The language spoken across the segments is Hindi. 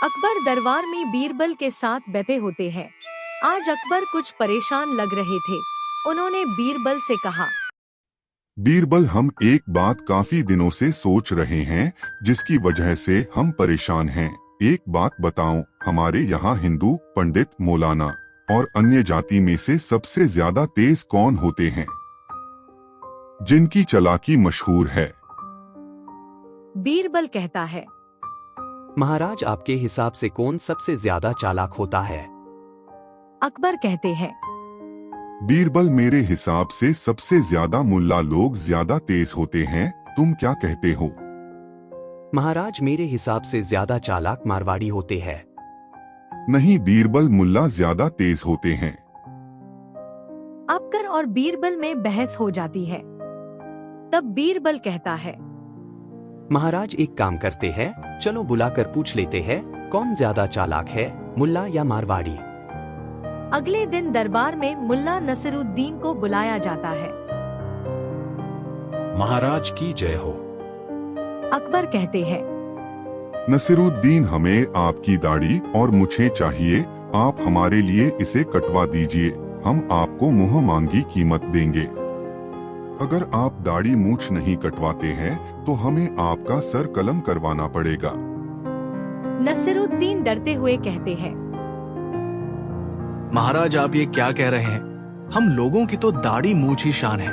अकबर दरबार में बीरबल के साथ बैठे होते हैं। आज अकबर कुछ परेशान लग रहे थे। उन्होंने बीरबल से कहा, बीरबल, हम एक बात काफी दिनों से सोच रहे हैं जिसकी वजह से हम परेशान हैं। एक बात बताओ, हमारे यहाँ हिंदू पंडित, मौलाना और अन्य जाति में से सबसे ज्यादा तेज कौन होते हैं, जिनकी चालाकी मशहूर है? बीरबल कहता है, महाराज, आपके हिसाब से कौन सबसे ज्यादा चालाक होता है? अकबर कहते हैं, बीरबल, मेरे हिसाब से सबसे ज्यादा मुल्ला लोग ज्यादा तेज होते हैं। तुम क्या कहते हो? महाराज, मेरे हिसाब से ज्यादा चालाक मारवाड़ी होते हैं। नहीं बीरबल, मुल्ला ज्यादा तेज होते हैं। अकबर और बीरबल में बहस हो जाती है। तब बीरबल कहता है, महाराज, एक काम करते हैं, चलो बुलाकर पूछ लेते हैं कौन ज्यादा चालाक है, मुल्ला या मारवाड़ी। अगले दिन दरबार में मुल्ला नसीरुद्दीन को बुलाया जाता है। महाराज की जय हो। अकबर कहते हैं, नसीरुद्दीन, हमें आपकी दाढ़ी और मूछें चाहिए। आप हमारे लिए इसे कटवा दीजिए, हम आपको मुंह मांगी कीमत देंगे। अगर आप दाढ़ी मूछ नहीं कटवाते हैं तो हमें आपका सर कलम करवाना पड़ेगा। नसीरुद्दीन डरते हुए कहते हैं, महाराज, आप ये क्या कह रहे हैं? हम लोगों की तो दाढ़ी मूछ ही शान है।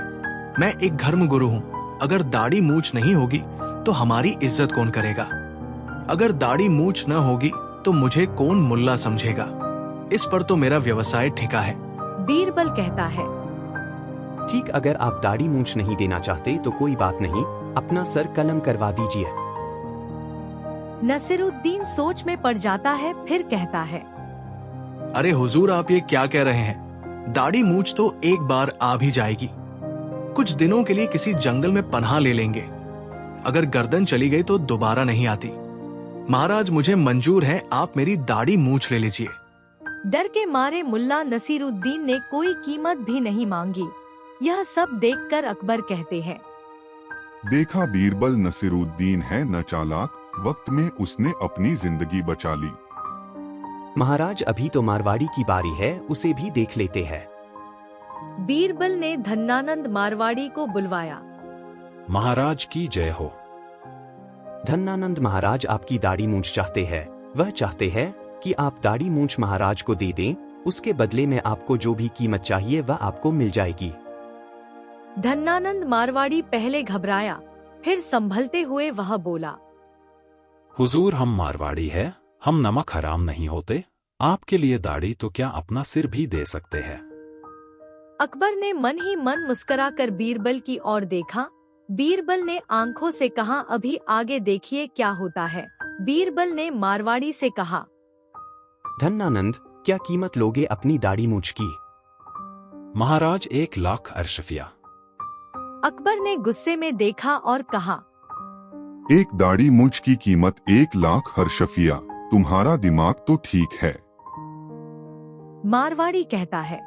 मैं एक धर्म गुरु हूँ। अगर दाढ़ी मूछ नहीं होगी तो हमारी इज्जत कौन करेगा? अगर दाढ़ी मूछ न होगी तो मुझे कौन मुल्ला समझेगा? इस पर तो मेरा व्यवसाय ठिका है। बीरबल कहता है, ठीक, अगर आप दाढ़ी मूछ नहीं देना चाहते तो कोई बात नहीं, अपना सर कलम करवा दीजिए। नसीरुद्दीन सोच में पड़ जाता है, फिर कहता है, अरे हुजूर, आप ये क्या कह रहे हैं? दाढ़ी मूछ तो एक बार आ भी जाएगी। कुछ दिनों के लिए किसी जंगल में पनाह ले लेंगे। अगर गर्दन चली गई तो दोबारा नहीं आती। महाराज, मुझे मंजूर है, आप मेरी दाढ़ी मूछ ले लीजिए। डर के मारे मुल्ला नसीरुद्दीन ने कोई कीमत भी नहीं मांगी। यह सब देखकर अकबर कहते हैं, देखा बीरबल, नसीरुद्दीन है न चालाक, वक्त में उसने अपनी जिंदगी बचा ली। महाराज, अभी तो मारवाड़ी की बारी है, उसे भी देख लेते हैं। बीरबल ने धन्नानंद मारवाड़ी को बुलवाया। महाराज की जय हो। धन्नानंद महाराज आपकी दाढ़ी मूछ चाहते हैं। वह चाहते हैं कि आप दाढ़ी मूछ महाराज को दे दें, उसके बदले में आपको जो भी कीमत चाहिए वह आपको मिल जाएगी। धन्नानंद मारवाड़ी पहले घबराया, फिर संभलते हुए वह बोला, हुजूर, हम मारवाड़ी है, हम नमक हराम नहीं होते। आपके लिए दाढ़ी तो क्या अपना सिर भी दे सकते हैं। अकबर ने मन ही मन मुस्कुराकर बीरबल की ओर देखा। बीरबल ने आंखों से कहा, अभी आगे देखिए क्या होता है। बीरबल ने मारवाड़ी से कहा, धन्नानंद, क्या कीमत लोगे अपनी दाढ़ी मूछ की? महाराज, 1,00,000 अरशफिया। अकबर ने गुस्से में देखा और कहा, एक दाढ़ी मूछ की कीमत 1,00,000 हर्षफिया? तुम्हारा दिमाग तो ठीक है। मारवाड़ी कहता है,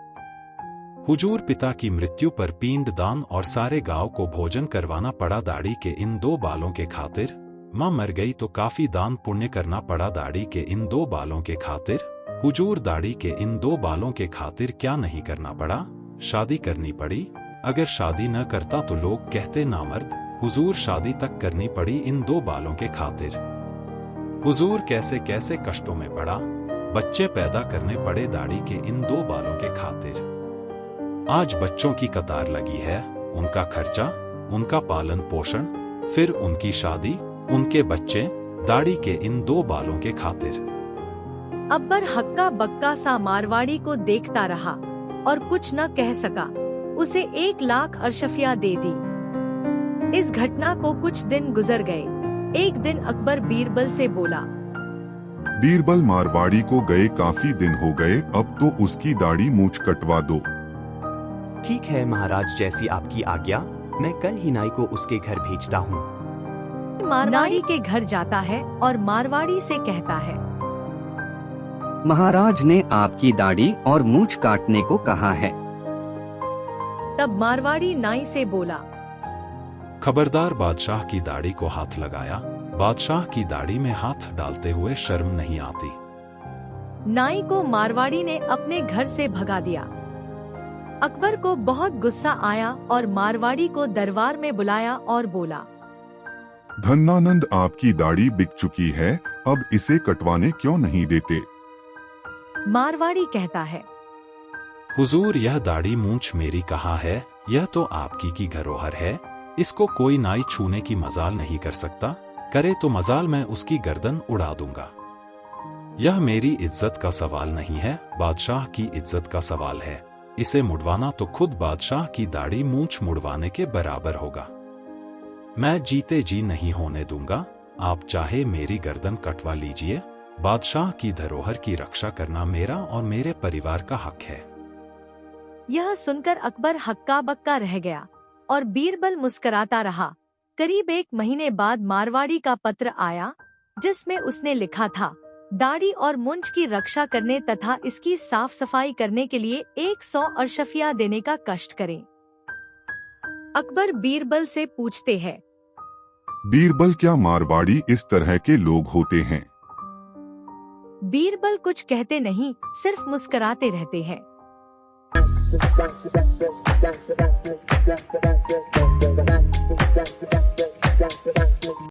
हुजूर, पिता की मृत्यु पर पिंड दान और सारे गांव को भोजन करवाना पड़ा दाढ़ी के इन 2 बालों के खातिर। माँ मर गई तो काफी दान पुण्य करना पड़ा दाढ़ी के इन 2 बालों के खातिर। हुजूर, दाढ़ी के इन 2 बालों के खातिर क्या नहीं करना पड़ा? शादी करनी पड़ी। अगर शादी न करता तो लोग कहते नामर्द। हुजूर, शादी तक करनी पड़ी इन 2 बालों के खातिर। हुजूर, कैसे कैसे कष्टों में पड़ा। बच्चे पैदा करने पड़े दाढ़ी के इन 2 बालों के खातिर। आज बच्चों की कतार लगी है, उनका खर्चा, उनका पालन पोषण, फिर उनकी शादी, उनके बच्चे, दाढ़ी के इन 2 बालों के खातिर। अकबर हक्का बक्का सा मारवाड़ी को देखता रहा और कुछ न कह सका। उसे 1,00,000 अरशफिया दे दी। इस घटना को कुछ दिन गुजर गए। एक दिन अकबर बीरबल से बोला, बीरबल, मारवाड़ी को गए काफी दिन हो गए, अब तो उसकी दाढ़ी मूछ कटवा दो। ठीक है महाराज, जैसी आपकी आज्ञा। मैं कल ही नाई को उसके घर भेजता हूँ। मारवाड़ी के घर जाता है और मारवाड़ी से कहता है, महाराज ने आपकी दाढ़ी और मूछ काटने को कहा है। तब मारवाड़ी नाई से बोला, खबरदार, बादशाह की दाढ़ी को हाथ लगाया बादशाह की दाढ़ी में हाथ डालते हुए शर्म नहीं आती। नाई को मारवाड़ी ने अपने घर से भगा दिया। अकबर को बहुत गुस्सा आया और मारवाड़ी को दरबार में बुलाया और बोला, धन्नानंद, आपकी दाढ़ी बिक चुकी है, अब इसे कटवाने क्यों नहीं देते? मारवाड़ी कहता है, हुजूर, यह दाढ़ी मूंछ मेरी कहाँ है? यह तो आपकी की धरोहर है। इसको कोई नाई छूने की मजाल नहीं कर सकता। करे तो मजाल मैं उसकी गर्दन उड़ा दूंगा। यह मेरी इज्जत का सवाल नहीं है, बादशाह की इज्जत का सवाल है। इसे मुड़वाना तो खुद बादशाह की दाढ़ी मूंछ मुड़वाने के बराबर होगा। मैं जीते जी नहीं होने दूंगा। आप चाहे मेरी गर्दन कटवा लीजिए। बादशाह की धरोहर की रक्षा करना मेरा और मेरे परिवार का हक है। यह सुनकर अकबर हक्का बक्का रह गया और बीरबल मुस्कुराता रहा। करीब 1 महीने बाद मारवाड़ी का पत्र आया, जिसमें उसने लिखा था, दाढ़ी और मूंछ की रक्षा करने तथा इसकी साफ सफाई करने के लिए 100 अरशफिया देने का कष्ट करें। अकबर बीरबल से पूछते हैं, बीरबल, क्या मारवाड़ी इस तरह के लोग होते हैं? बीरबल कुछ कहते नहीं, सिर्फ मुस्कुराते रहते हैं।